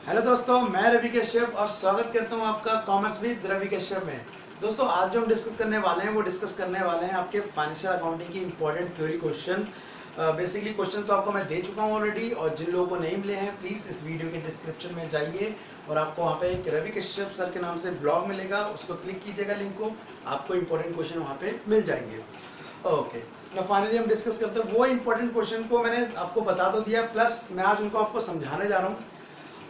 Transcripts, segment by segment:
Hello दोस्तों, मैं रवि कश्यप और स्वागत करता हूं आपका कॉमर्स विद रवि कश्यप में। दोस्तों, आज जो हम डिस्कस करने वाले हैं वो डिस्कस करने वाले हैं आपके फाइनेंशियल अकाउंटिंग की important theory question. Basically question तो आपको मैं दे चुका हूं ऑलरेडी, और जिन लोगों को नहीं मिले हैं प्लीज़ इस वीडियो के डिस्क्रिप्शन में जाइए और आपको वहाँ पे एक रवि कश्यप सर के नाम से ब्लॉग मिलेगा, उसको क्लिक कीजिएगा लिंक को, आपको इंपॉर्टेंट क्वेश्चन वहाँ पे मिल जाएंगे। ओके, ना फाइनली हम डिस्कस करते हैं वो इंपॉर्टेंट क्वेश्चन को। मैंने आपको बता तो दिया, प्लस मैं आज उनको आपको समझाने जा रहा हूँ।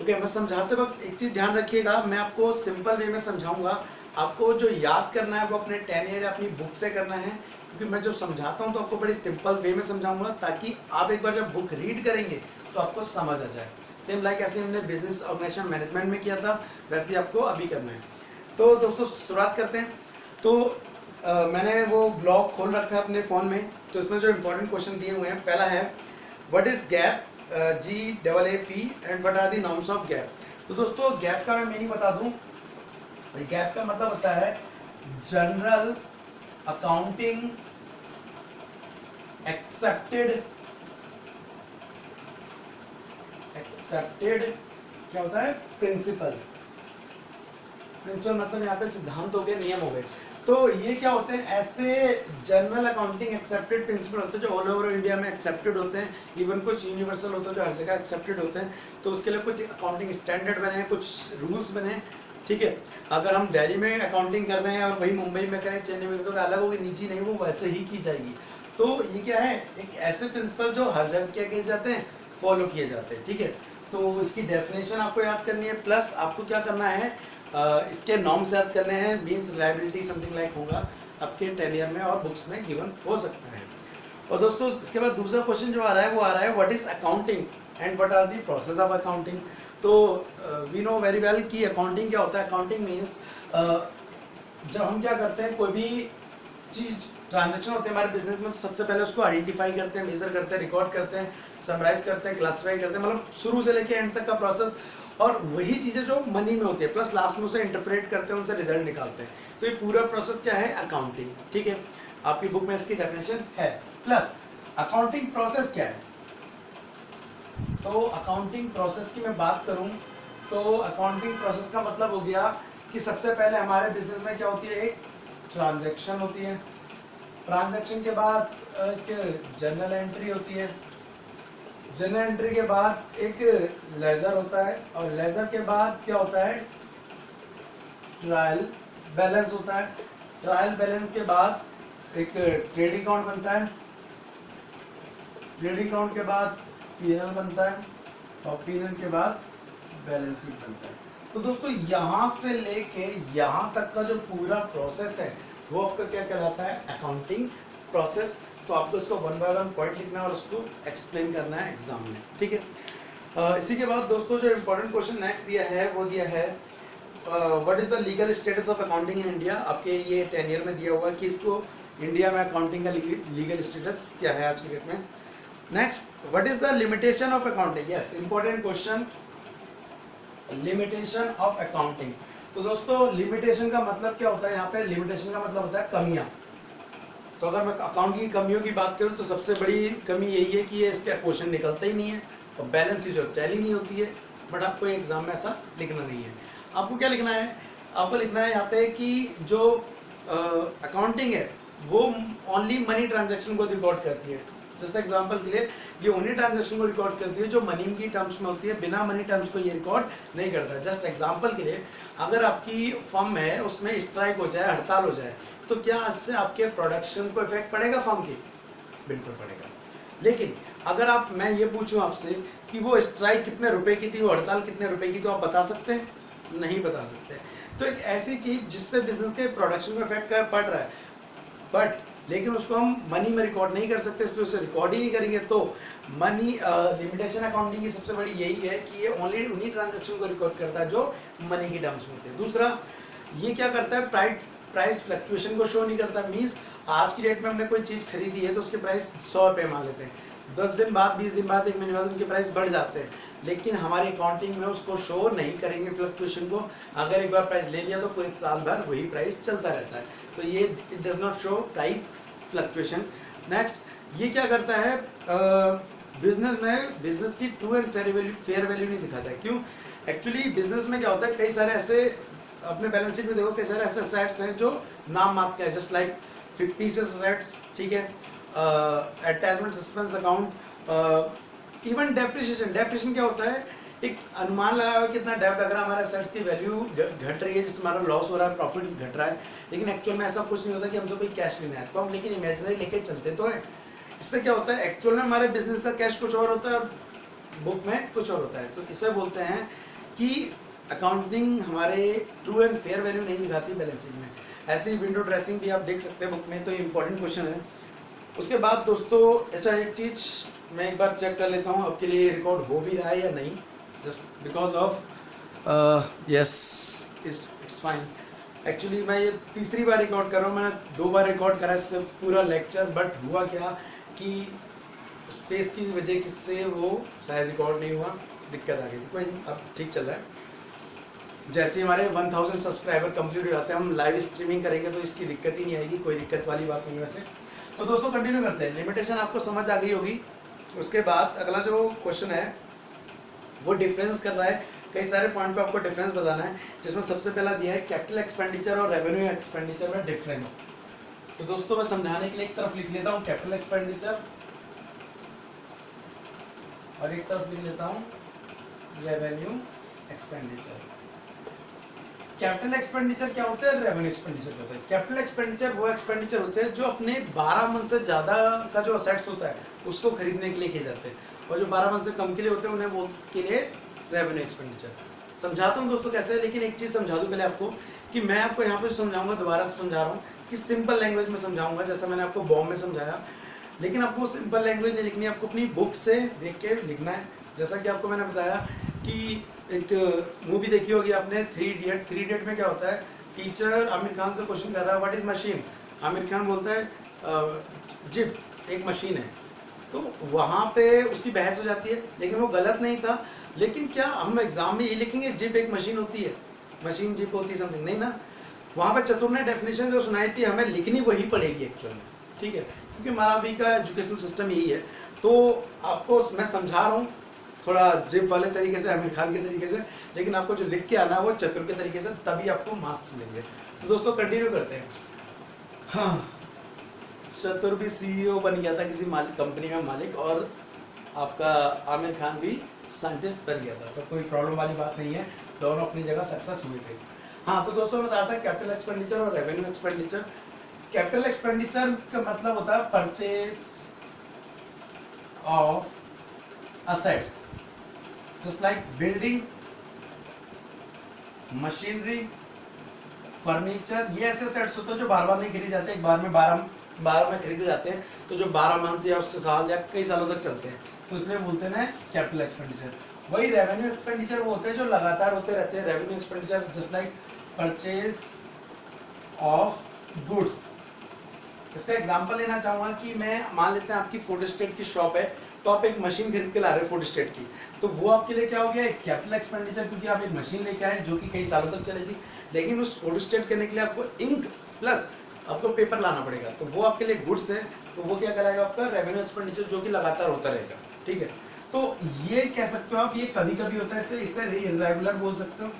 ओके, मैं समझाते वक्त एक चीज़ ध्यान रखिएगा, मैं आपको सिंपल वे में समझाऊंगा। आपको जो याद करना है वो अपने 10 ईयर अपनी बुक से करना है, क्योंकि मैं जो समझाता हूँ तो आपको बड़ी सिंपल वे में समझाऊंगा, ताकि आप एक बार जब बुक रीड करेंगे तो आपको समझ आ जाए। सेम लाइक ऐसे हमने बिजनेस ऑर्गेनाइजेशन मैनेजमेंट में किया था, वैसे ही आपको अभी करना है। तो दोस्तों शुरुआत करते हैं। तो मैंने वो ब्लॉग खोल रखा है अपने फ़ोन में, तो इसमें जो इंपॉर्टेंट क्वेश्चन दिए हुए हैं, पहला है what is GAAP, GAAP and what are the norms of GAAP. तो दोस्तों, गैप का मैं मीनिंग बता दूं। गैप का मतलब होता है जनरल अकाउंटिंग एक्सेप्टेड क्या होता है, प्रिंसिपल मतलब यहाँ पे सिद्धांत हो गए, नियम हो गए। तो ये क्या होते हैं, ऐसे जनरल अकाउंटिंग एक्सेप्टेड प्रिंसिपल होते हैं जो ऑल ओवर इंडिया में एक्सेप्टेड होते हैं। इवन कुछ यूनिवर्सल होते हैं जो हर जगह एक्सेप्टेड होते हैं। तो उसके लिए कुछ अकाउंटिंग स्टैंडर्ड बने हैं, कुछ रूल्स बने हैं। ठीक है, अगर हम दिल्ली में अकाउंटिंग कर रहे हैं और वही मुंबई में करें, चेन्नई में, तो अलग होगी, निजी नहीं, वो वैसे ही की जाएगी। तो ये क्या है, एक ऐसे प्रिंसिपल जो हर जगह क्या किए जाते हैं, फॉलो किए जाते हैं। ठीक है, तो इसकी डेफिनेशन आपको याद करनी है, प्लस आपको क्या करना है, इसके नॉर्म्स याद करने हैं। मीन्स लायबिलिटी समथिंग लाइक होगा आपके 10 ईयर में और बुक्स में गिवन हो सकता है। और दोस्तों, इसके बाद दूसरा क्वेश्चन जो आ रहा है वो आ रहा है what is accounting and what are the process of accounting. तो वी नो वेरी वेल कि अकाउंटिंग क्या होता है। अकाउंटिंग मीन्स जब हम क्या करते हैं, कोई भी चीज़ ट्रांजैक्शन होते हैं हमारे बिजनेस में, तो सबसे पहले उसको आइडेंटिफाई करते हैं, मेजर करते हैं, रिकॉर्ड करते हैं, समराइज करते हैं, क्लासीफाई करते हैं, मतलब शुरू से लेके एंड तक का प्रोसेस। और वही चीज़ें जो मनी में होती है, प्लस लास्ट में उसे इंटरप्रेट करते हैं, उनसे रिजल्ट निकालते हैं। तो ये पूरा प्रोसेस क्या है, अकाउंटिंग। ठीक है, आपकी बुक में इसकी डेफिनेशन है। प्लस अकाउंटिंग प्रोसेस क्या है, तो अकाउंटिंग प्रोसेस की मैं बात करूं तो अकाउंटिंग प्रोसेस का मतलब हो गया कि सबसे पहले हमारे बिजनेस में क्या होती है, एक ट्रांजैक्शन होती है। ट्रांजैक्शन के बाद एक जर्नल एंट्री होती है। जर्नल एंट्री के बाद एक लेजर होता है, और लेजर के बाद क्या होता है, ट्रायल बैलेंस होता है। ट्रायल बैलेंस के बाद एक ट्रेडिंग अकाउंट बनता है। ट्रेडिंग अकाउंट के बाद पीएनएल बनता है, और पीएनएल के बाद बैलेंस शीट बनता है। तो दोस्तों, यहाँ से लेके यहाँ तक का जो पूरा प्रोसेस है वो आपका क्या कहलाता है, अकाउंटिंग प्रोसेस। तो आपको इसको 1 बाय 1 पॉइंट लिखना है और उसको एक्सप्लेन करना है एग्जाम में। ठीक है, इसी के बाद दोस्तों जो इम्पोर्टेंट क्वेश्चन नेक्स्ट दिया है वो दिया है what is the legal status of accounting in India. आपके ये 10 ईयर में दिया हुआ कि इसको इंडिया में अकाउंटिंग का लीगल स्टेटस क्या है आज की डेट में। Next, what is the limitation of accounting. Yes, important question, limitation of accounting. तो दोस्तों, लिमिटेशन का मतलब क्या होता है, यहाँ पे लिमिटेशन का मतलब होता है कमियां। तो अगर मैं अकाउंट की कमियों की बात करूँ तो सबसे बड़ी कमी यही है कि ये इसका क्वेश्चन निकलता ही नहीं है, और बैलेंस शीट जो टैली नहीं होती है। बट आपको एग्जाम में ऐसा लिखना नहीं है। आपको क्या लिखना है, आपको लिखना है यहाँ पे कि जो अकाउंटिंग है वो ओनली मनी ट्रांजेक्शन को रिकॉर्ड करती है। जस्ट एग्जाम्पल के लिए, ये उन्हीं ट्रांजेक्शन को रिकॉर्ड करती है जो मनी की टर्म्स में होती है, बिना मनी टर्म्स को ये रिकॉर्ड नहीं करता। जस्ट एग्जाम्पल के लिए, अगर आपकी फर्म है उसमें स्ट्राइक हो जाए, हड़ताल हो जाए, तो क्या इससे आपके प्रोडक्शन को इफेक्ट पड़ेगा फर्म की? बिल्कुल पड़ेगा। लेकिन अगर मैं ये पूछूं आपसे कि वो स्ट्राइक कितने रुपए की थी, वो हड़ताल कितने रुपए की, तो आप बता सकते हैं? नहीं बता सकते। तो एक ऐसी चीज जिससे बिजनेस के प्रोडक्शन को इफेक्ट पड़ रहा है, बट लेकिन उसको हम मनी में रिकॉर्ड नहीं कर सकते, इसलिए उसे रिकॉर्ड ही नहीं करेंगे। तो मनी लिमिटेशन अकाउंटिंग की सबसे बड़ी यही है कि ये ओनली उन्हीं ट्रांजैक्शन को रिकॉर्ड करता है जो मनी की टर्म्स में होते हैं। दूसरा, ये क्या करता है, प्राइस फ्लक्चुएशन को शो नहीं करता। मीन्स आज की डेट में हमने कोई चीज़ खरीदी है तो उसके प्राइस 100 रुपये मान लेते हैं, 10 दिन बाद, 20 दिन बाद, 1 महीने बाद उनके प्राइस बढ़ जाते हैं, लेकिन हमारी अकाउंटिंग में उसको शो नहीं करेंगे फ्लक्चुएशन को। अगर एक बार प्राइस ले लिया तो पूरे साल भर वही प्राइस चलता रहता है, तो ये it does not show price fluctuation. Next, ये क्या करता है, बिजनेस में बिजनेस की ट्रू एंड फेयर वैल्यू नहीं दिखाता है। क्यों? एक्चुअली बिजनेस में क्या होता है, कई सारे ऐसे, अपने बैलेंस शीट में देखो कई सारे ऐसे असेट्स हैं जो नाम मात्र के हैं, जस्ट लाइक फिक्टिशियस असेट्स, ठीक है, attachment suspense account, even depreciation क्या होता है, एक अनुमान लगा हुआ है कितना डेप्ट लग रहा है, हमारे असेट्स की वैल्यू घट रही है, जिससे हमारा लॉस हो रहा है, प्रॉफिट घट रहा है, लेकिन एक्चुअल में ऐसा कुछ नहीं होता कि हमसे कोई कैश लेना है, तो हम लेकिन इमेजिनरी लेके चलते तो है। इससे क्या होता है, एक्चुअल में हमारे बिजनेस का कैश कुछ और होता है, बुक में कुछ और होता है। तो इसे बोलते हैं कि अकाउंटिंग हमारे ट्रू एंड फेयर वैल्यू नहीं दिखाती बैलेंस शीट में। ऐसे ही विंडो ड्रेसिंग भी आप देख सकते हैं बुक में, तो ये इंपॉर्टेंट क्वेश्चन है। उसके बाद दोस्तों, अच्छा एक चीज़ मैं एक बार चेक कर लेता हूँ आपके लिए रिकॉर्ड हो भी रहा है या नहीं, just because of yes it's fine. Actually मैं ये तीसरी बार रिकॉर्ड कर रहा हूँ, मैंने 2 बार रिकॉर्ड करा इससे पूरा लेक्चर, बट हुआ क्या कि स्पेस की वजह से वो शायद रिकॉर्ड नहीं हुआ, दिक्कत आ गई थी, कोई नहीं, अब ठीक चल रहा है। जैसे हमारे 1000 सब्सक्राइबर कंप्लीट हो जाते हैं, हम लाइव स्ट्रीमिंग करेंगे तो इसकी दिक्कत ही नहीं आएगी, कोई दिक्कत वाली बात नहीं है वैसे। तो दोस्तों कंटिन्यू करते हैं, लिमिटेशन आपको समझ आ गई होगी। उसके बाद अगला जो क्वेश्चन है वो डिफरेंस कर रहा है, कई सारे पॉइंट पे आपको डिफरेंस बताना है, जिसमें सबसे पहला दिया है कैपिटल एक्सपेंडिचर और रेवेन्यू एक्सपेंडिचर में डिफरेंस। तो दोस्तों मैं समझाने के लिए एक तरफ लिख लेता हूँ कैपिटल एक्सपेंडिचर और एक तरफ लिख लेता हूँ रेवेन्यू एक्सपेंडिचर। कैपिटल एक्सपेंडिचर क्या होता है, रेवेन्यू एक्सपेंडिचर क्या होता है। कैपिटल एक्सपेंडिचर वो एक्सपेंडिचर होते हैं जो अपने 12 मंथ से ज़्यादा का जो असेट्स होता है उसको खरीदने के लिए किए जाते हैं, और जो 12 मंथ से कम के लिए होते हैं उन्हें वो के लिए रेवेन्यू एक्सपेंडिचर। समझाता हूँ दोस्तों कैसे है, लेकिन एक चीज़ समझा दूँ पहले आपको कि मैं आपको यहाँ पे समझाऊंगा, दोबारा से समझा रहा हूँ कि सिंपल लैंग्वेज में समझाऊंगा, जैसा मैंने आपको बॉम्ब में समझाया, लेकिन आपको सिंपल लैंग्वेज नहीं लिखनी है, आपको अपनी बुक से देख के लिखना है। जैसा कि आपको मैंने बताया कि एक मूवी देखी होगी आपने, 3 इडियट। 3 इडियट में क्या होता है, टीचर आमिर खान से क्वेश्चन कर रहा है what is machine, Aamir Khan बोलता है जिप एक मशीन है, तो वहाँ पे उसकी बहस हो जाती है, लेकिन वो गलत नहीं था। लेकिन क्या हम एग्जाम में ये लिखेंगे जिप एक मशीन होती है, मशीन जिप होती है समथिंग, नहीं ना। वहाँ पे चतुर ने डेफिनेशन जो सुनाई थी हमें लिखनी वही पड़ेगी एक्चुअल में, ठीक है, क्योंकि हमारा अभी का एजुकेशन सिस्टम यही है। तो आपको मैं समझा रहा हूँ थोड़ा जिप वाले तरीके से, आमिर खान के तरीके से, लेकिन आपको जो लिख के आना है वो चतुर के तरीके से, तभी आपको मार्क्स मिलेंगे। तो दोस्तों कंटिन्यू करते हैं। हाँ, चतुर भी सीईओ बन गया था किसी कंपनी में मालिक, और आपका आमिर खान भी साइंटिस्ट बन गया था, तो कोई प्रॉब्लम वाली बात नहीं है, दोनों अपनी जगह सक्सेस हुए थे। हाँ, तो दोस्तों मैं बताता कैपिटल एक्सपेंडिचर और रेवेन्यू एक्सपेंडिचर। कैपिटल एक्सपेंडिचर का मतलब होता है purchase of assets just like building, machinery, furniture, ये ऐसे सेट्स होते हैं जो बार बार नहीं खरीदे जाते, एक बार में 12 में खरीदे जाते हैं, तो जो 12 मंथ या उससे साल या कई सालों तक चलते हैं, तो इसलिए बोलते हैं कैपिटल एक्सपेंडिचर। वही रेवेन्यू एक्सपेंडिचर वो होते हैं जो लगातार होते रहते हैं। Revenue expenditure just like purchase of goods. इसका एग्जांपल लेना चाहूँगा कि मैं मान लेते हैं आपकी फोटोस्टेट की शॉप है, तो आप एक मशीन खरीद के ला रहे हो फोटोस्टेट की, तो वो आपके लिए क्या हो गया, एक कैपिटल एक्सपेंडिचर, क्योंकि आप एक मशीन लेके आए जो कि कई सालों तक चलेगी, लेकिन उस फोटोस्टेट करने के लिए आपको इंक प्लस आपको पेपर लाना पड़ेगा, तो वो आपके लिए गुड्स है, तो वो क्या कहलाएगा आपका रेवेन्यू एक्सपेंडिचर, जो कि लगातार होता रहेगा, ठीक है। तो ये कह सकते हो आप, ये कभी कभी होता है, इससे इरेगुलर बोल सकते हो,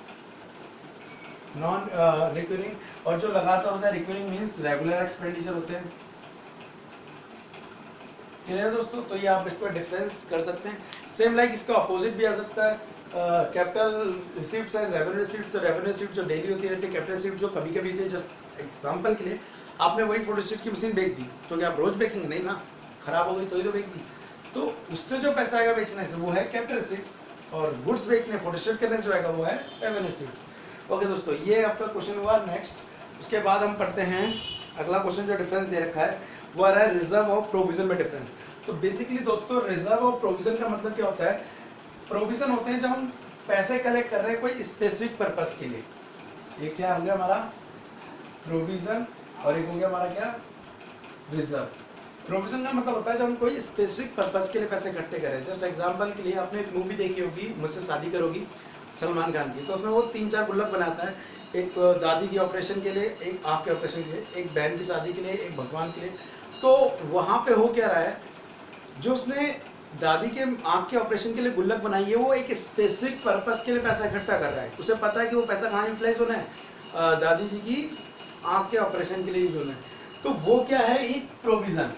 नॉन रिकरिंग, और जो लगातार होता है रिकरिंग मीन्स रेगुलर एक्सपेंडिचर होते हैं। क्लियर है दोस्तों, तो ये आप इसको डिफरेंस कर सकते हैं। सेम लाइक इसका अपोजिट भी आ सकता है, capital receipts and revenue receipts. तो रेवेन्यू रिसीप्ट जो डेली होती रहती है, कैपिटल रिसीप्ट जो कभी कभी होती है। जस्ट एग्जांपल के लिए आपने वही फोटोस्टेट की मशीन बेच दी, तो क्या आप रोज बेचेंगे, नहीं ना, खराब हो गई तो ही तो बेच दी, तो उससे जो पैसा आएगा बेचने से वो है कैपिटल रिसीप्ट, और गुड्स बेचने फोटोस्टेट करने से जो आएगा वो है रेवेन्यू रिसीप्ट्स। ओके दोस्तों, ये आपका क्वेश्चन हुआ। नेक्स्ट उसके बाद हम पढ़ते हैं अगला क्वेश्चन जो डिफरेंस दे रखा है वो आ रहा है रिजर्व और प्रोविजन में डिफरेंस। तो बेसिकली दोस्तों रिजर्व और प्रोविजन का मतलब क्या होता है, प्रोविजन होते हैं जब हम पैसे कलेक्ट कर रहे हैं कोई स्पेसिफिक पर्पस के लिए, ये क्या हो गया हमारा प्रोविजन, और एक हो गया हमारा क्या रिजर्व। प्रोविजन का मतलब होता है जब हम कोई स्पेसिफिक पर्पस के लिए पैसे इकट्ठे करें। जस्ट एग्जांपल के लिए आपने एक मूवी देखी होगी मुझसे शादी करोगी, सलमान खान की, तो उसमें वो 3-4 गुल्लक बनाता है, एक दादी की ऑपरेशन के लिए, एक आँख के ऑपरेशन के लिए, एक बहन की शादी के लिए, एक भगवान के लिए। तो वहाँ पे हो क्या रहा है, जो उसने दादी के आँख के ऑपरेशन के लिए गुल्लक बनाई है, वो एक स्पेसिफिक पर्पस के लिए पैसा इकट्ठा कर रहा है। उसे पता है कि वो पैसा कहाँ यूटिलाइज होना है, दादी जी की आँख के ऑपरेशन के लिए यूज होना है। तो वो क्या है, एक प्रोविज़न।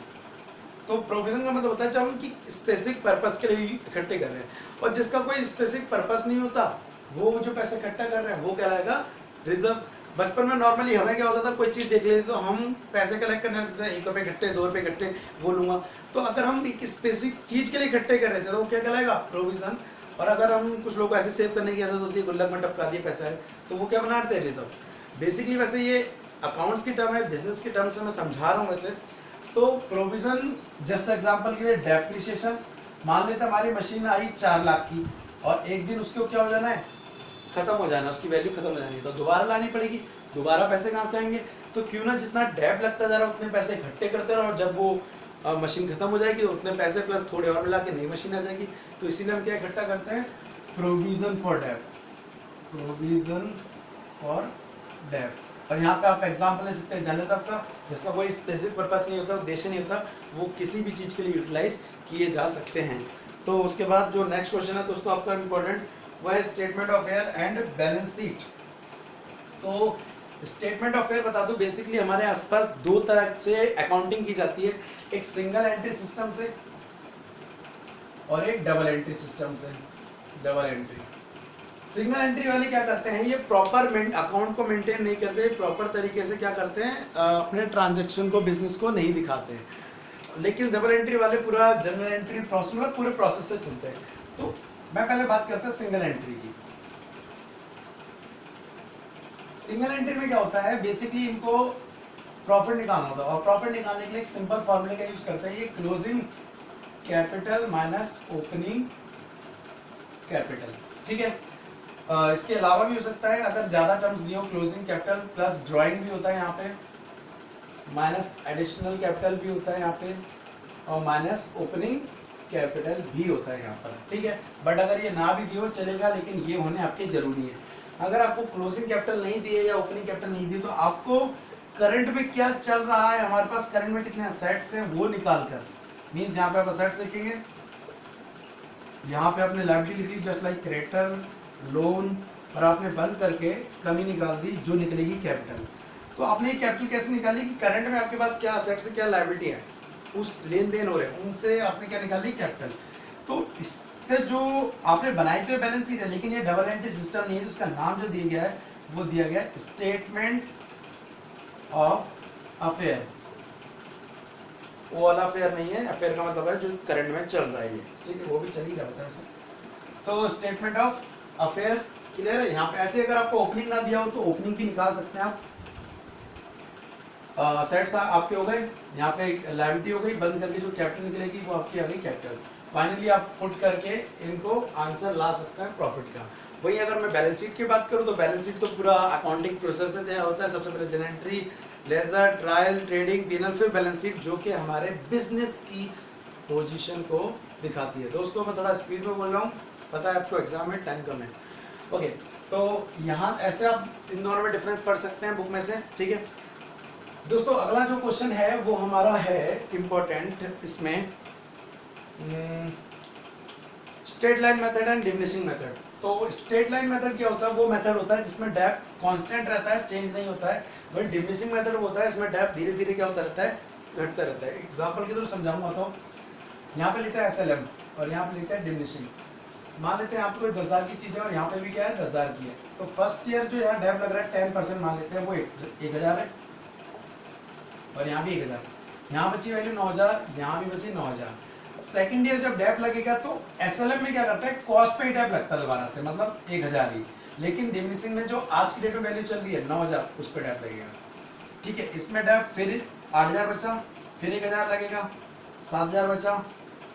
तो प्रोविज़न का मतलब होता है जब हम कि स्पेसिफिक पर्पस के लिए इकट्ठे कर रहे हैं, और जिसका कोई स्पेसिफिक पर्पस नहीं होता वो जो पैसे इकट्ठा कर रहे हैं वो कहलाएगा रिजर्व। बचपन में नॉर्मली हमें क्या होता था, कोई चीज़ देख लेते तो हम पैसे कलेक्ट करने लगते थे, 1 रुपये इकट्ठे, 2 रुपये इकट्ठे, वो लूँगा। तो अगर हम एक स्पेसिफिक चीज़ के लिए इकट्ठे कर रहे थे तो वो क्या कहलाएगा, प्रोविज़न। और अगर हम कुछ लोग ऐसे सेव करने की आदत होती है, गुल्लक में टपका दिया पैसा है, तो वो क्या बनाते हैं, रिजर्व। बेसिकली वैसे ये अकाउंट्स की टर्म है, बिजनेस की टर्म से मैं समझा रहा हूँ वैसे। तो प्रोविज़न जस्ट एग्जांपल के लिए डेप्रिसिएशन, मान लेते हमारी मशीन आई 4 लाख की और एक दिन उसको क्या हो जाना है, खत्म हो जाना, उसकी वैल्यू खत्म हो जानी है, तो दोबारा लानी पड़ेगी। दोबारा पैसे कहाँ से आएंगे, तो क्यों ना जितना डेप लगता जा रहा है उतने पैसे इकट्ठे करते रहो, और जब वो मशीन खत्म हो जाएगी तो उतने पैसे प्लस थोड़े और मिला के नई मशीन आ जाएगी। तो इसीलिए हम क्या इकट्ठा करते हैं, provision for dep, provision for dep. और यहाँ पे आप एग्जाम्पल ले सकते हैं जनरल साहब का, जिसका कोई स्पेसिफिक पर्पस नहीं होता, उद्देश्य नहीं होता, वो किसी भी चीज़ के लिए यूटिलाइज किए जा सकते हैं। तो उसके बाद जो नेक्स्ट क्वेश्चन है दोस्तों आपका इम्पोर्टेंट, वह है statement of fair and balance sheet. तो स्टेटमेंट ऑफ फेयर बता दो, बेसिकली हमारे आसपास 2 तरह से अकाउंटिंग की जाती है, एक सिंगल एंट्री सिस्टम से और एक डबल एंट्री सिस्टम से। डबल एंट्री, सिंगल एंट्री वाले क्या करते हैं, ये प्रॉपर अकाउंट को मेंटेन नहीं करते, प्रॉपर तरीके से क्या करते हैं, अपने ट्रांजैक्शन को, बिजनेस को नहीं दिखाते हैं। लेकिन डबल एंट्री वाले पूरा जनरल एंट्री प्रोसेस, मतलब पूरे प्रोसेस से चलते हैं। तो मैं पहले बात करता हूँ सिंगल एंट्री की। सिंगल एंट्री में क्या होता है, बेसिकली इनको प्रॉफिट निकालना होता है, और प्रॉफिट निकालने के लिए एक सिंपल फॉर्मूले का यूज करते हैं, ये closing capital minus opening capital, ठीक है। इसके अलावा भी हो सकता है, अगर ज़्यादा टर्म्स दिए हो, क्लोजिंग कैपिटल प्लस ड्राइंग भी होता है यहाँ पे, माइनस एडिशनल कैपिटल भी होता है यहाँ पे, और माइनस ओपनिंग कैपिटल भी होता है यहाँ पर, ठीक है। बट अगर ये ना भी दिए हो चलेगा, लेकिन ये होने आपके जरूरी है। अगर आपको क्लोजिंग कैपिटल नहीं दिए या ओपनिंग कैपिटल नहीं दिए, तो आपको करंट में क्या चल रहा है, हमारे पास करंट में कितने असेट्स हैं वो निकाल कर, मीन्स यहाँ पे आप असेट्स लिखेंगे, यहाँ पे आपने लायबिलिटी लिखी जस्ट लाइक क्रेडिटर, लोन, और आपने बंद करके कमी निकाल दी जो निकलेगी कैपिटल। तो आपने ये कैपिटल कैसे निकाली कि करंट में आपके पास क्या असेट्स है, क्या लायबिलिटी है, उस लेन देन हो रहे हैं उनसे आपने क्या निकाली, कैपिटल। तो इससे जो आपने बनाई तो बैलेंस शीट है, लेकिन ये डबल एंट्री सिस्टम नहीं है, तो उसका नाम जो दिया गया है वो दिया गया है स्टेटमेंट ऑफ अफेयर। वो वाला अफेयर नहीं है, अफेयर का मतलब है जो करंट में चल रहा है, ठीक है, वो भी चल ही रहा होता है वैसे। तो स्टेटमेंट ऑफ अफेयर क्लियर है। यहाँ पे ऐसे अगर आपको ओपनिंग ना दिया हो तो ओपनिंग भी निकाल सकते हैं आप। सेट्स आपके हो गए, यहाँ पे लायबिलिटी हो गई, बंद करके जो कैपिटल निकलेगी वो आपकी आ गई कैपिटल। फाइनली आप पुट करके इनको आंसर ला सकते हैं प्रॉफिट का। वही अगर मैं बैलेंस शीट की बात करूँ तो बैलेंस शीट तो पूरा अकाउंटिंग प्रोसेस से तैयार होता है। सबसे पहले general entry, ledger, trial, trading, P and L, फिर बैलेंस शीट जो कि हमारे बिजनेस की पोजीशन को दिखाती है। दोस्तों मैं थोड़ा स्पीड में बोल रहा हूँ, पता है आपको एग्जाम में टाइम कम है। ओके, तो यहाँ ऐसे आप इन दोनों में डिफरेंस पढ़ सकते हैं बुक में से, ठीक है दोस्तों। अगला जो क्वेश्चन है वो हमारा है इम्पोर्टेंट, इसमें straight line method and diminishing method. तो स्ट्रेट लाइन मेथड क्या होता है, वो मेथड होता है जिसमें डेप्थ कांस्टेंट रहता है, चेंज नहीं होता है। वही डिमिनिशिंग मेथड होता है इसमें डेप्थ धीरे धीरे क्या होता रहता है, घटता रहता है। एग्जांपल के थ्रू समझाऊंगा। तो यहाँ पे लिखा है SLM और यहाँ पे लिखा है डिमिनिशिंग। मान लेते हैं आपको 10,000 की चीज़ है और यहाँ पे भी क्या है 10,000 की है। तो फर्स्ट ईयर जो यहाँ डेप्थ लग रहा है 10% मान लेते हैं, वो 1,000 है और यहाँ भी 1,000। यहाँ बची वैल्यू 9,000, यहाँ भी बची 9,000। सेकंड ईयर जब डेप लगेगा तो SLM में क्या करता है, कॉस्ट पे डेप लगता है दोबारा से, मतलब 1,000 ही। लेकिन डिमिनिशिंग में जो आज की डेट में वैल्यू चल रही है 9,000, उस पर डेप लगेगा, ठीक है। इसमें डेप फिर 8,000 बचा, फिर 1,000 लगेगा, 7,000 बचा,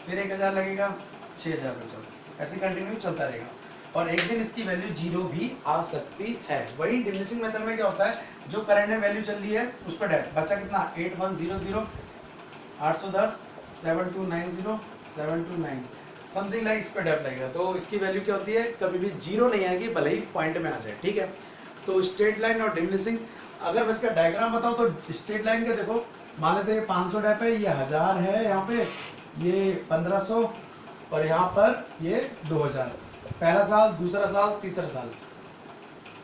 फिर 1,000 लगेगा, 6,000 बचा, ऐसे कंटिन्यू चलता रहेगा। और एक दिन इसकी वैल्यू 0 भी आ सकती है। वही डिमिनिशिंग मेथड में क्या होता है, जो करंट में वैल्यू चल रही है उस पर डेप बचा कितना, 8100, 810, 7290, 729 समथिंग लाइक, इस पर डेप लगेगा। तो इसकी वैल्यू क्या होती है, कभी भी 0 नहीं आएगी, भले ही पॉइंट में आ जाए, ठीक है। तो स्ट्रेट लाइन और डिमिनिशिंग, अगर मैं इसका डायग्राम बताऊँ तो स्ट्रेट लाइन का देखो, मान लेते हैं 500 डेप है, ये 1000 है, यहाँ पे ये 1500 और यहाँ पर ये 2000, पहला साल, दूसरा साल, तीसरा साल,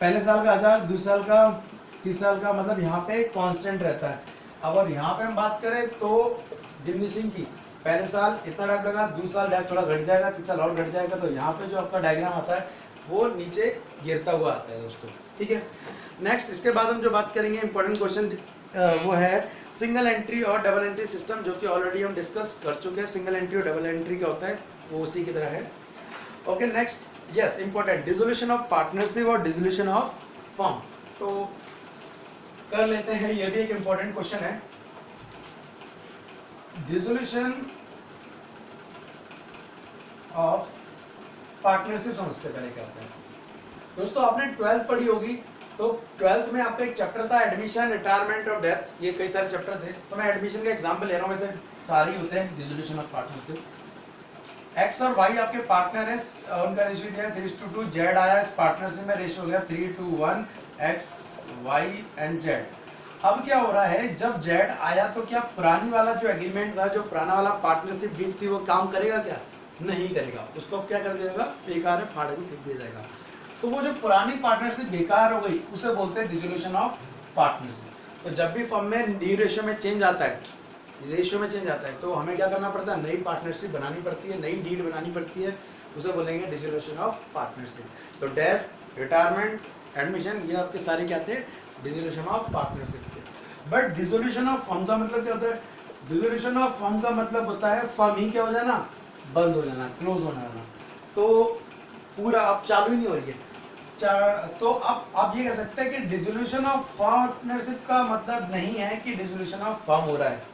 पहले साल का 1000, दूसरे साल का, तीसरे साल का, मतलब यहाँ पे कांस्टेंट रहता है। अगर यहाँ पे हम बात करें तो डिमिनिशिंग की, पहले साल इतना टाइम लगा, दूसरे साल थोड़ा घट जाएगा, तीसरा साल और घट जाएगा, तो यहाँ पे जो आपका डायग्राम आता है वो नीचे गिरता हुआ आता है दोस्तों, ठीक है। नेक्स्ट इसके बाद हम जो बात करेंगे इंपॉर्टेंट क्वेश्चन वो है सिंगल एंट्री और डबल एंट्री सिस्टम, जो कि ऑलरेडी हम डिस्कस कर चुके हैं। सिंगल एंट्री और डबल एंट्री क्या होता है वो उसी की तरह है। Okay next, yes important, dissolution of partnership और डिसोल्यूशन ऑफ फर्म, तो कर लेते हैं, ये भी एक इंपॉर्टेंट क्वेश्चन है। डिसोल्यूशन ऑफ पार्टनरशिप समझते पहले क्या होता है दोस्तों। आपने 12th पढ़ी होगी, तो 12th में आपका एक चैप्टर था एडमिशन, रिटायरमेंट और डेथ, ये कई सारे चैप्टर थे। तो मैं एडमिशन का एग्जांपल ले रहा हूँ, वैसे सारे ही होते हैं डिसोल्यूशन ऑफ पार्टनरशिप। एक्स और वाई आपके पार्टनर है, उनका रेशियो दिया है 3:2, जेड आया, इस पार्टनरशिप में रेशियो हो गया 3:1, एक्स वाई एंड जेड। अब क्या हो रहा है, जब जेड आया तो क्या पुरानी वाला जो एग्रीमेंट था, जो पुराना वाला पार्टनरशिप डीड थी, वो काम करेगा क्या? नहीं करेगा, उसको अब क्या कर दिया जाएगा, बेकार है, फाड़ के फेंक दिया जाएगा। तो वो जो पुरानी पार्टनरशिप बेकार हो गई उसे बोलते हैं डिसोल्यूशन ऑफ पार्टनरशिप। तो जब भी फर्म में डी रेशियो में चेंज आता है, रेशियो में चेंज आता है, तो हमें क्या करना पड़ता है, नई पार्टनरशिप बनानी पड़ती है, नई डीड बनानी पड़ती है, उसे बोलेंगे डिसोल्यूशन ऑफ पार्टनरशिप। तो डेथ, रिटायरमेंट, एडमिशन, ये आपके सारे क्या थे, डिसोल्यूशन ऑफ पार्टनरशिप थे। बट डिसोल्यूशन ऑफ फर्म का मतलब क्या होता है? डिसोल्यूशन ऑफ फर्म का मतलब होता है फर्म ही क्या हो जाना, बंद हो जाना, क्लोज हो जाना, तो पूरा अब चालू ही नहीं हो रही है। तो अब आप ये कह सकते हैं कि डिसोल्यूशन ऑफ पार्टनरशिप का मतलब नहीं है कि डिसोल्यूशन ऑफ फर्म हो रहा है।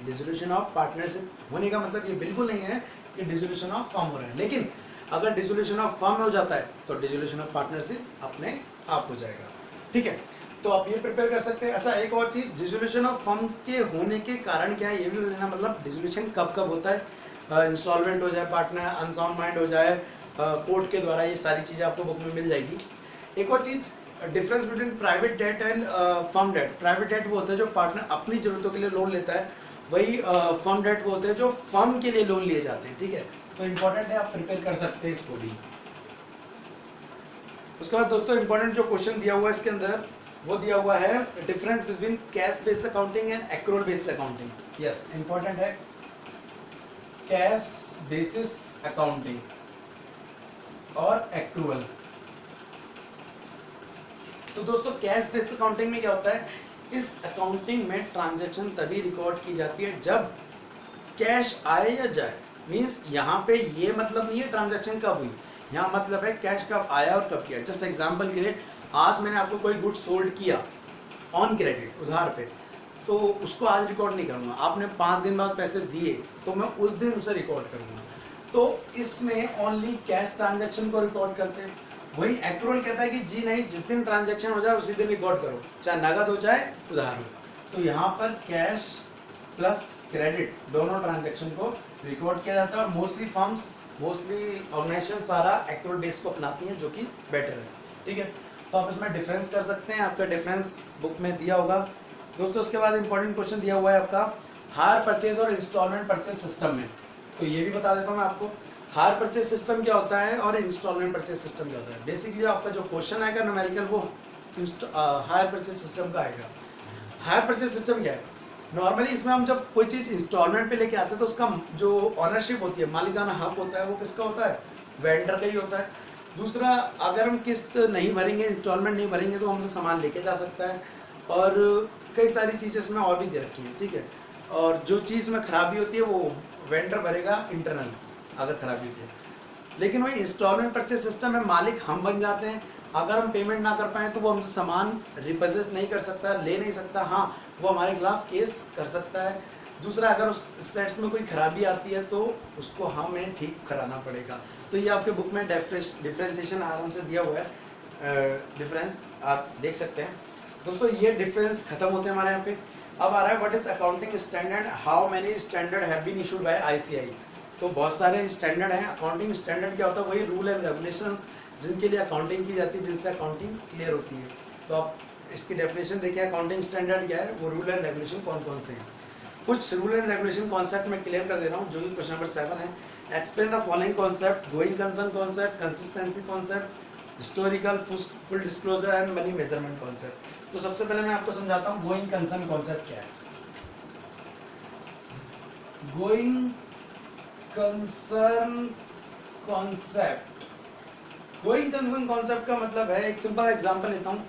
डिसोल्यूशन ऑफ पार्टनरशिप होने का मतलब ये बिल्कुल नहीं है कि डिसोल्यूशन ऑफ फर्म हो रहा है, लेकिन अगर डिसोल्यूशन ऑफ फर्म हो जाता है तो डिसोल्यूशन ऑफ पार्टनरशिप अपने आप हो जाएगा, ठीक है। तो आप ये प्रिपेयर कर सकते हैं। अच्छा एक और चीज, डिसोल्यूशन ऑफ फर्म के होने के कारण क्या है ये भी लेना, मतलब डिसोल्यूशन कब कब होता है, इंस्टॉलमेंट हो जाए, पार्टनर अनसाउंड माइंड हो जाए, कोर्ट के द्वारा, ये सारी चीज़ें आपको बुक में मिल जाएगी। एक और चीज़, difference between private debt and firm debt. Private debt वो होता है जो पार्टनर अपनी ज़रूरतों के लिए लोन लेता है, वही फर्म डेट वो होते हैं जो फर्म के लिए लोन लिए जाते हैं, ठीक है। तो इंपॉर्टेंट है, आप प्रिपेयर कर सकते हैं इसको भी। उसके बाद दोस्तों इंपॉर्टेंट जो क्वेश्चन दिया हुआ है इसके अंदर, वो दिया हुआ है difference between cash based accounting and accrual based accounting. Yes important है, कैश बेसिस अकाउंटिंग और एक्रूअल। तो दोस्तों कैश बेस्ड अकाउंटिंग में क्या होता है, इस अकाउंटिंग में ट्रांजैक्शन तभी रिकॉर्ड की जाती है जब कैश आए या जाए। मींस यहाँ पे ये मतलब नहीं है ट्रांजैक्शन कब हुई, यहाँ मतलब है कैश कब आया और कब किया। जस्ट एग्जांपल के लिए, आज मैंने आपको कोई गुड सोल्ड किया ऑन क्रेडिट, उधार पे, तो उसको आज रिकॉर्ड नहीं करूँगा। आपने 5 दिन बाद पैसे दिए तो मैं उस दिन उसे रिकॉर्ड करूँगा। तो इसमें ओनली कैश ट्रांजैक्शन को रिकॉर्ड करते हैं। वही एक्रूअल कहता है कि जी नहीं, जिस दिन ट्रांजैक्शन हो जाए उसी दिन रिकॉर्ड करो, चाहे नगद हो चाहे उधार हो। तो यहाँ पर कैश प्लस क्रेडिट दोनों ट्रांजैक्शन को रिकॉर्ड किया जाता है, और मोस्टली फर्म्स, मोस्टली ऑर्गेनाइजेशन सारा एक्रूअल बेस को अपनाती हैं, जो कि बेटर है, ठीक है। तो आप इसमें डिफरेंस कर सकते हैं, आपका डिफरेंस बुक में दिया होगा दोस्तों। उसके बाद इंपॉर्टेंट क्वेश्चन दिया हुआ है आपका हायर परचेज और इंस्टॉलमेंट परचेज सिस्टम में। तो ये भी बता देता हूँ मैं आपको, हायर परचेज सिस्टम क्या होता है और इंस्टॉलमेंट परचेज सिस्टम क्या होता है। बेसिकली आपका जो क्वेश्चन आएगा न्यूमेरिकल, वो हायर परचेज सिस्टम का आएगा। हायर परचेज सिस्टम क्या है, नॉर्मली इसमें हम जब कोई चीज़ इंस्टॉलमेंट पे लेके आते हैं तो उसका जो ऑनरशिप होती है, मालिकाना हक होता है, वो किसका होता है, वेंडर का ही होता है। दूसरा, अगर हम किस्त नहीं भरेंगे, इंस्टॉलमेंट नहीं भरेंगे, तो हमसे सामान लेके जा सकता है, और कई सारी चीज़ें इसमें और भी दे रखी हैं, ठीक है। और जो चीज़ में खराबी होती है वो वेंडर भरेगा इंटरनल, अगर खराबी होती है। लेकिन वही इंस्टॉलमेंट परचेज सिस्टम में मालिक हम बन जाते हैं। अगर हम पेमेंट ना कर पाएँ तो वो हमसे सामान रिपोजेस नहीं कर सकता, ले नहीं सकता, हाँ वो हमारे खिलाफ केस कर सकता है। दूसरा, अगर उस सेट्स में कोई खराबी आती है तो उसको हमें ठीक कराना पड़ेगा। तो ये आपके बुक में डिफ्रेंसिएशन आराम से दिया हुआ है, डिफरेंस आप देख सकते हैं दोस्तों। ये डिफरेंस खत्म होते हैं हमारे यहाँ पे। अब आ रहा है what is accounting standard, how many standard have been issued by ICI. तो बहुत सारे स्टैंडर्ड हैं। अकाउंटिंग स्टैंडर्ड क्या होता है, वही रूल एंड रेगुलेशंस जिनके लिए अकाउंटिंग की जाती है, जिनसे अकाउंटिंग क्लियर होती है। तो आप इसकी डेफिनेशन देखिए, अकाउंटिंग स्टैंडर्ड क्या है, वो रूल एंड रेगुलेशन कौन कौन से हैं। कुछ रूल एंड रेगुलेशन कॉन्सेप्ट में क्लियर कर दे रहा हूँ, जो कि क्वेश्चन नंबर 7 है। Explain the following concept: going concern concept, consistency concept, historical, full disclosure and money measurement concept. तो सबसे पहले मैं आपको समझाता हूँ गोइंग कंसर्न कॉन्सेप्ट क्या है। Going concern concept, going concern concept का मतलब है, एक सिंपल एग्जांपल लेता हूँ,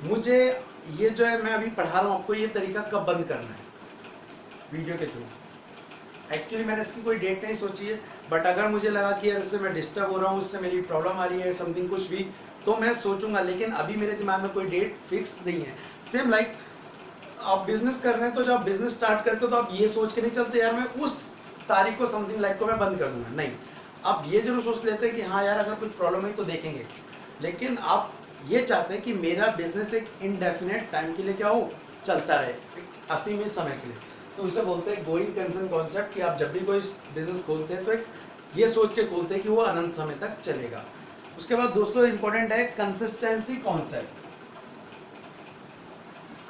मुझे ये जो है मैं अभी पढ़ा रहा हूँ आपको, ये तरीका कब बंद करना है वीडियो के थ्रू। एक्चुअली मैंने इसकी कोई डेट नहीं सोची है, बट अगर मुझे लगा कि यार इससे मैं डिस्टर्ब हो रहा हूँ, इससे मेरी प्रॉब्लम आ रही है, समथिंग कुछ भी, तो मैं सोचूंगा, लेकिन अभी मेरे दिमाग में कोई डेट फिक्स नहीं है। सेम लाइक आप बिजनेस कर रहे हैं, तो जब आप बिजनेस स्टार्ट करते हो तो आप ये सोच के नहीं चलते यार मैं उस तारीख को समथिंग लाइक को मैं बंद कर दूंगा, नहीं। आप ये जरूर सोच लेते हैं कि हाँ यार अगर कुछ प्रॉब्लम है तो देखेंगे, लेकिन आप ये चाहते हैं कि मेरा बिजनेस एक इनडेफिनेट टाइम के लिए क्या हो, चलता रहे, असीमित समय के लिए। तो इसे बोलते हैं गोइंग कंसर्न कॉन्सेप्ट, कि आप जब भी कोई बिजनेस खोलते हैं तो एक ये सोच के खोलते हैं कि वो अनंत समय तक चलेगा। उसके बाद दोस्तों इंपॉर्टेंट है consistency concept.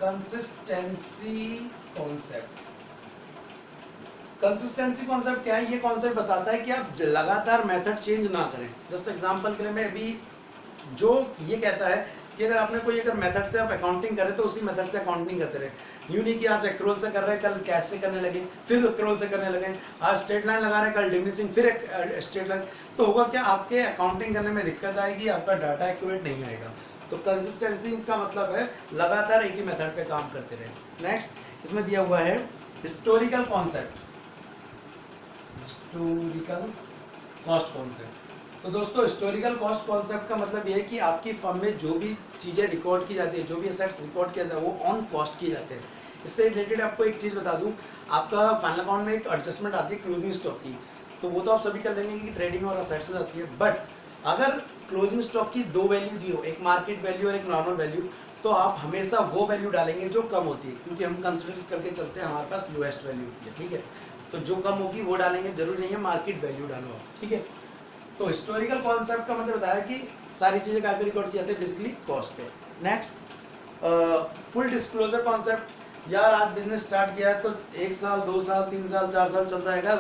Consistency concept, consistency concept क्या है? ये कॉन्सेप्ट बताता है कि आप लगातार मेथड चेंज ना करें। जस्ट एग्जांपल के लिए मैं अभी जो ये कहता है कि अगर आपने कोई अगर मेथड से आप अकाउंटिंग करें तो उसी मेथड से अकाउंटिंग करते रहे। यूं नहीं कि आज एक्रोल से कर रहे हैं, कल कैश से करने लगे, फिर एक्रोल से करने लगे, आज स्ट्रेट लाइन लगा रहे हैं, कल डिमिनिशिंग, फिर स्ट्रेट लाइन। तो होगा क्या, आपके अकाउंटिंग करने में दिक्कत आएगी, आपका डाटा एक्यूरेट नहीं आएगा। तो कंसिस्टेंसी का मतलब है लगातार एक ही मेथड पे काम करते रहे। नेक्स्ट इसमें दिया हुआ है historical concept, historical cost concept. तो दोस्तों हिस्टोरिकल कॉस्ट कॉन्सेप्ट का मतलब ये है कि आपकी फर्म में जो भी चीज़ें रिकॉर्ड की जाती है, जो भी एसेट्स रिकॉर्ड किया जाता है, वो ऑन कॉस्ट किए जाते हैं। इससे रिलेटेड आपको एक चीज़ बता दूं, आपका फाइनल अकाउंट में एक एडजस्टमेंट आती है क्लोजिंग स्टॉक की, तो वो तो आप सभी कर देंगे कि ट्रेडिंग और एसेट्स में जाती है। बट अगर क्लोजिंग स्टॉक की दो वैल्यू दी हो, एक मार्केट वैल्यू और एक नॉर्मल वैल्यू, तो आप हमेशा वो वैल्यू डालेंगे जो कम होती है, क्योंकि हम कंसिडर करके चलते हैं हमारे पास लोएस्ट वैल्यू होती है, ठीक है। तो जो कम होगी वो डालेंगे, जरूरी नहीं है मार्केट वैल्यू डालो, ठीक है। तो हिस्टोरिकल कॉन्सेप्ट का मतलब बताया कि सारी चीज़ें कहाँ पे रिकॉर्ड किया जाती है, बेसिकली कॉस्ट पे। Next full disclosure concept. यार आज बिजनेस स्टार्ट किया है तो 1 साल 2 साल 3 साल 4 साल चल रहेगा,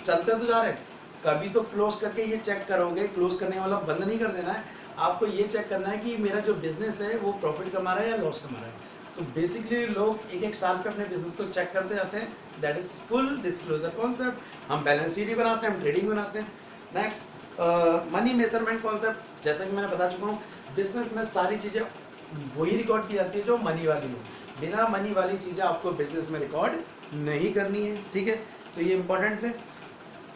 चलते तो जा रहे हैं, कभी तो क्लोज करके ये चेक करोगे। क्लोज करने का मतलब बंद नहीं कर देना है, आपको ये चेक करना है कि मेरा जो बिजनेस है वो प्रॉफिट कमा रहा है या लॉस कमा रहा है। तो बेसिकली लोग 1-1 साल पे अपने बिजनेस को चेक करते जाते हैं, that is full disclosure concept. हम बैलेंस शीट भी बनाते हैं, हम ट्रेडिंग बनाते हैं। Next money measurement concept. जैसा कि मैंने बता चुका हूँ, बिजनेस में सारी चीज़ें वही रिकॉर्ड की जाती है जो मनी वाली हो, बिना मनी वाली चीज़ें आपको बिजनेस में रिकॉर्ड नहीं करनी है, ठीक है। तो ये इंपॉर्टेंट है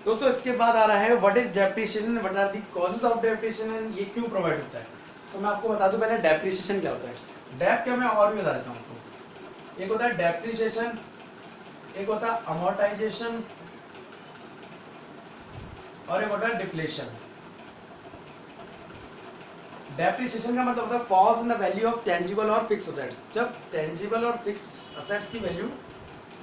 दोस्तों। इसके बाद आ रहा है what is depreciation, what are the causes of depreciation, ये क्यों प्रोवाइड होता है। तो मैं आपको बता दूं पहले डेप्रिसिएशन क्या होता है। डेप क्या, मैं और भी बता देता हूँ आपको। एक होता है डेप्रिसिएशन, एक होता है अमोर्टाइजेशन, और एक होता है डिप्लेशन। डेप्रिसिएशन का मतलब होता है falls in the value of tangible और फिक्स असेट्स। जब टेंजिबल और फिक्स असेट्स की वैल्यू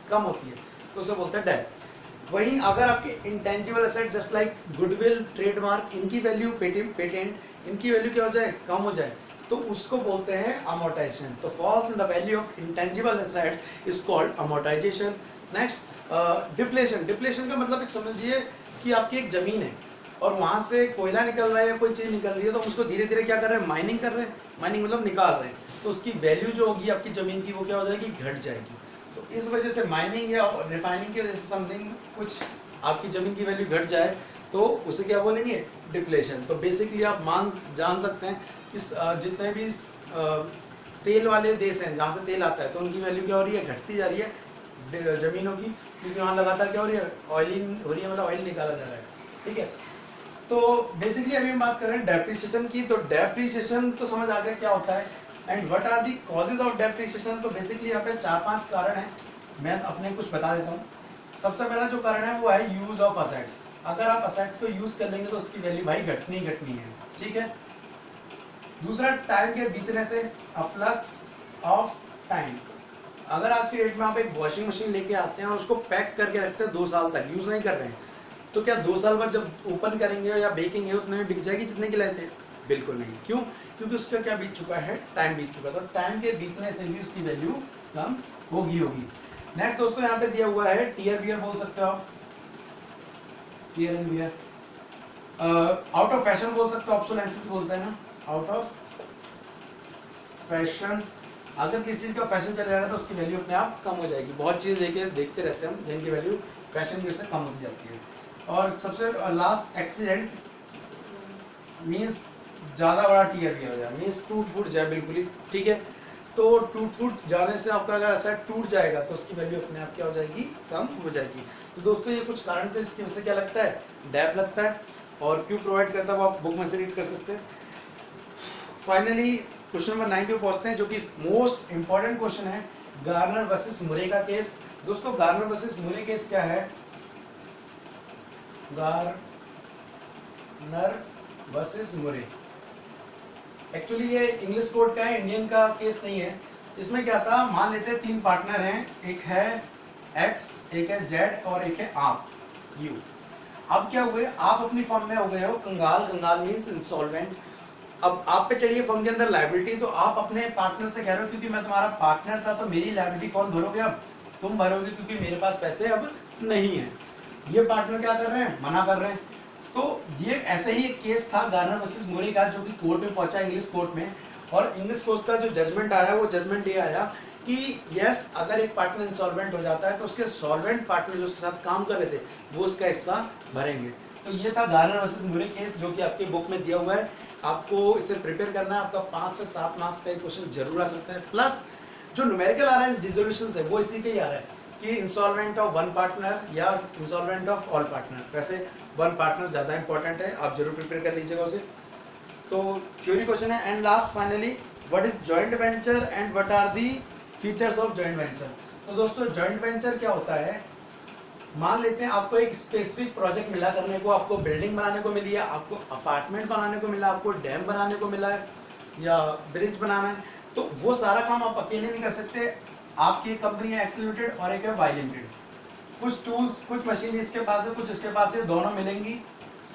कम होती है तो उसे बोलते हैं डेप। वहीं अगर आपके intangible asset just like goodwill, trademark, इनकी वैल्यू, पेटेंट, इनकी वैल्यू क्या हो जाए, कम हो जाए, तो उसको बोलते हैं अमोर्टाइजेशन। तो falls in the value of intangible assets is called amortisation. Next depletion. Depletion का मतलब एक समझिए कि आपकी एक जमीन है और वहाँ से कोयला निकल रहा है या कोई चीज़ निकल रही है, तो हम उसको धीरे धीरे क्या कर रहे हैं, माइनिंग कर रहे हैं। माइनिंग मतलब निकाल रहे हैं, तो उसकी वैल्यू जो होगी आपकी ज़मीन की वो क्या हो जाएगी, घट जाएगी। तो इस वजह से माइनिंग या रिफाइनिंग की वजह से समथिंग कुछ आपकी ज़मीन की वैल्यू घट जाए तो उसे क्या बोलेंगे, डिप्लेशन। तो बेसिकली आप जान सकते हैं कि जितने भी तेल वाले देश हैं जहाँ से तेल आता है, तो उनकी वैल्यू क्या हो रही है, घटती जा रही है ज़मीनों की, क्योंकि वहाँ लगातार क्या हो रही है, ऑयलिंग हो रही है, मतलब ऑयल निकाला जा रहा है, ठीक है। तो बेसिकली अभी हम बात कर रहे हैं डेप्रिसिएशन की। तो डेप्रिसिएशन तो समझ आ गया क्या होता है, and what are the causes of depreciation. तो बेसिकली यहाँ पे 4-5 कारण हैं, मैं अपने कुछ बता देता हूँ। सबसे पहला जो कारण है वो है यूज ऑफ असेट्स। अगर आप असेट्स को यूज कर लेंगे तो उसकी वैल्यू भाई घटनी है, ठीक है। दूसरा टाइम के बीतने से, अफ्लक्स ऑफ टाइम। अगर आज की डेट में आप एक वॉशिंग मशीन लेके आते हैं और उसको पैक करके रखते हैं 2 साल तक, यूज नहीं कर रहे हैं, तो क्या 2 साल बाद जब ओपन करेंगे या बेकेंगे उतने में बिक जाएगी जितने की लाए थे? बिल्कुल नहीं। क्यों? क्योंकि उसका क्या बीत चुका है, टाइम बीत चुका। तो टाइम के बीतने से भी उसकी वैल्यू कम होगी। नेक्स्ट दोस्तों यहाँ पे दिया हुआ है टियर बियर, बोल सकते हो आप। Clear and clear. Out of fashion बोल सकते हो, ऑब्सोलेंसेस बोलते हैं ना, आउट ऑफ फैशन। अगर किसी चीज़ का फैशन चला जाएगा तो उसकी वैल्यू अपने आप कम हो जाएगी। बहुत चीज़ देखते रहते हैं हम जिनकी वैल्यू फैशन की वजह से कम होती जाती है। और सबसे लास्ट एक्सीडेंट मीन्स ज़्यादा बड़ा टीयर भी हो जाए, मीन्स टूट फूट जाए बिल्कुल ही, ठीक है। तो टूट फूट जाने से आपका अगर ऐसा टूट जाएगा तो उसकी वैल्यू अपने आप क्या हो जाएगी, कम हो जाएगी। तो दोस्तों ये कुछ कारण थे इसकी वजह से क्या लगता है, डैप लगता है। और क्यों प्रोवाइड करता है वो आप बुक में से रीड कर सकते हैं। फाइनली क्वेश्चन नंबर 9 पे पहुंचते हैं, जो कि मोस्ट इंपॉर्टेंट क्वेश्चन है, गार्नर वर्सेस मुरे का केस। दोस्तों गार्नर वर्सेस मुरे केस क्या है, गार्नर वर्सेस मुरे एक्चुअली ये इंग्लिश कोड का है, इंडियन का केस नहीं है। इसमें क्या था, मान लेते हैं 3 पार्टनर हैं, एक है एक्स, एक है जेड और एक है आप यू। अब क्या हुए, आप अपनी फर्म में हो गए हो कंगाल, कंगाल मीन्स इंसॉल्वेंट। अब आप पे चढ़िए फर्म के अंदर लायबिलिटी, तो आप अपने पार्टनर से कह रहे हो क्योंकि मैं तुम्हारा पार्टनर था तो मेरी लायबिलिटी कौन भरोगे, अब तुम भरोगे क्योंकि मेरे पास पैसे अब नहीं है। ये पार्टनर क्या कर रहे हैं, मना कर रहे हैं। तो ये ऐसे ही एक केस था गार्नर वर्सेस मुरे का, जो कि कोर्ट में पहुंचा, इंग्लिश कोर्ट में। और इंग्लिश कोर्ट का जो जजमेंट आया वो जजमेंट ये आया कि यस, अगर एक पार्टनर इंसॉल्वेंट हो जाता है तो उसके सॉल्वेंट पार्टनर जो उसके साथ काम कर रहे थे वो उसका हिस्सा भरेंगे। तो ये था गार्नर वर्सेस मुरे केस, जो कि आपके बुक में दिया हुआ है। आपको इसे प्रिपेयर करना है, आपका 5 से 7 मार्क्स का एक क्वेश्चन जरूर आ सकता है। प्लस जो न्यूमेरिकल आ रहा है रिजोल्यूशन है वो इसी के ही आ रहा है कि इंसॉल्वेंट ऑफ वन पार्टनर या इंसॉल्वेंट ऑफ ऑल पार्टनर। वैसे वन पार्टनर ज़्यादा इंपॉर्टेंट है, आप जरूर प्रिपेयर कर लीजिएगा उसे। तो थ्योरी क्वेश्चन है। And last finally, what is joint venture and what are the features of joint venture. तो दोस्तों जॉइंट वेंचर क्या होता है, मान लेते हैं आपको एक स्पेसिफिक प्रोजेक्ट मिला करने को, आपको बिल्डिंग बनाने को मिली है, आपको अपार्टमेंट बनाने को मिला, आपको डैम बनाने को मिला है या ब्रिज बनाना है। तो वो सारा काम आप अकेले नहीं कर सकते, आपकी एक कंपनी है एक्स लिमिटेड और एक है वाई लिमिटेड। कुछ टूल्स, कुछ मशीनरी इसके पास है, कुछ इसके पास है, दोनों मिलेंगी,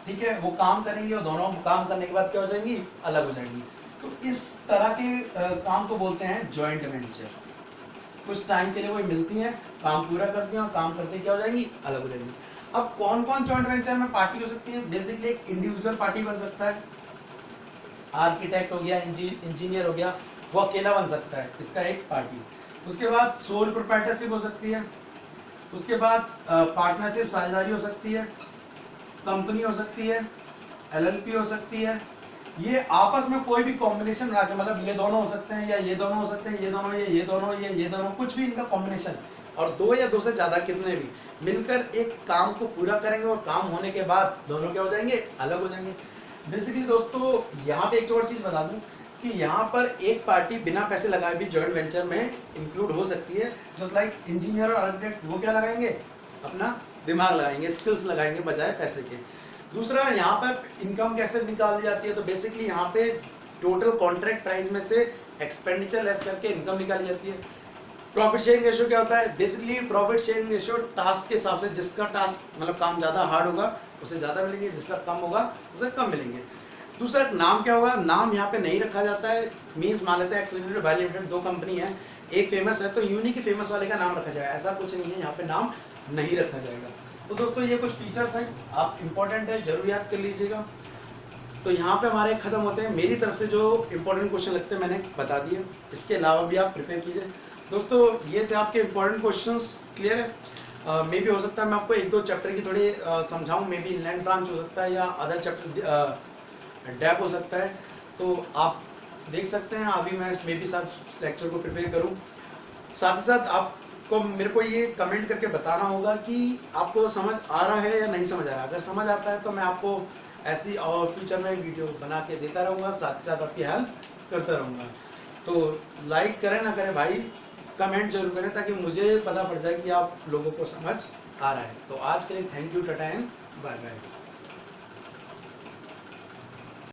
ठीक है, वो काम करेंगे और दोनों काम करने के बाद क्या हो जाएंगी, अलग हो जाएंगी। तो इस तरह के काम को बोलते हैं जॉइंट वेंचर। कुछ टाइम के लिए वो मिलती हैं, काम पूरा करती हैं और काम करते क्या हो जाएंगी, अलग हो जाएंगी। अब कौन कौन जॉइंट वेंचर में पार्टी हो सकती है, बेसिकली एक इंडिविजुअल पार्टी बन सकता है, आर्किटेक्ट हो गया, इंजीनियर हो गया, वो अकेला बन सकता है, इसका एक पार्टी। उसके बाद सोल प्रोप्राइटरशिप हो सकती है, उसके बाद पार्टनरशिप साझेदारी हो सकती है, कंपनी हो सकती है, एलएलपी हो सकती है। ये आपस में कोई भी कॉम्बिनेशन बना के, मतलब ये दोनों हो सकते हैं या ये दोनों हो सकते हैं, ये दोनों, ये दोनों, ये दोनों, कुछ भी इनका कॉम्बिनेशन, और 2 या 2 से ज़्यादा कितने भी मिलकर एक काम को पूरा करेंगे और काम होने के बाद दोनों क्या हो जाएंगे, अलग हो जाएंगे। बेसिकली दोस्तों यहाँ पे एक और चीज़ बता दूँ कि यहाँ पर एक पार्टी बिना पैसे लगाए भी जॉइंट वेंचर में इंक्लूड हो सकती है। जस्ट लाइक इंजीनियर और आर्किटेक्ट, वो क्या लगाएंगे, अपना दिमाग लगाएंगे, स्किल्स लगाएंगे बजाय पैसे के। दूसरा, यहाँ पर इनकम कैसे निकाल दी जाती है, तो बेसिकली यहाँ पे टोटल कॉन्ट्रैक्ट प्राइस में से एक्सपेंडिचर लेस करके इनकम निकाली जाती है। प्रॉफिट शेयरिंग रेशियो क्या होता है, basically profit sharing ratio task के हिसाब से, जिसका टास्क मतलब काम ज़्यादा हार्ड होगा उसे ज़्यादा मिलेंगे, जिसका कम होगा उसे कम मिलेंगे। दूसरा नाम क्या होगा, नाम यहाँ पे नहीं रखा जाता है, मीन्स मान लेते हैं X limited Y limited 2 company है, एक फेमस है तो यूनिक ही फेमस वाले का नाम रखा जाएगा, ऐसा कुछ नहीं है, यहाँ पे नाम नहीं रखा जाएगा। तो दोस्तों ये कुछ फीचर्स हैं, आप इंपॉर्टेंट है, जरूर याद कर लीजिएगा। तो यहाँ पे हमारे खत्म होते हैं, मेरी तरफ से जो इंपॉर्टेंट क्वेश्चन लगते हैं मैंने बता दिए, इसके अलावा भी आप प्रिपेयर कीजिए। दोस्तों ये थे आपके इंपॉर्टेंट क्वेश्चंस, क्लियर है। मे भी हो सकता है मैं आपको 1-2 चैप्टर की थोड़ी समझाऊँ, मे बी इनलैंड ब्रांच हो सकता है या अदर चैप्टर डैप हो सकता है, तो आप देख सकते हैं। अभी मैं मे बी साथ लेक्चर को प्रिपेयर करूँ, साथ ही साथ आपको मेरे को ये कमेंट करके बताना होगा कि आपको समझ आ रहा है या नहीं समझ आ रहा है। अगर समझ आता है तो मैं आपको ऐसी और फ्यूचर में वीडियो बना के देता रहूँगा, साथ ही साथ आपकी हेल्प करता रहूँगा। तो लाइक करें ना करें भाई, कमेंट जरूर करें ताकि मुझे पता पड़ जाए कि आप लोगों को समझ आ रहा है। तो आज के लिए thank you, tata and bye bye.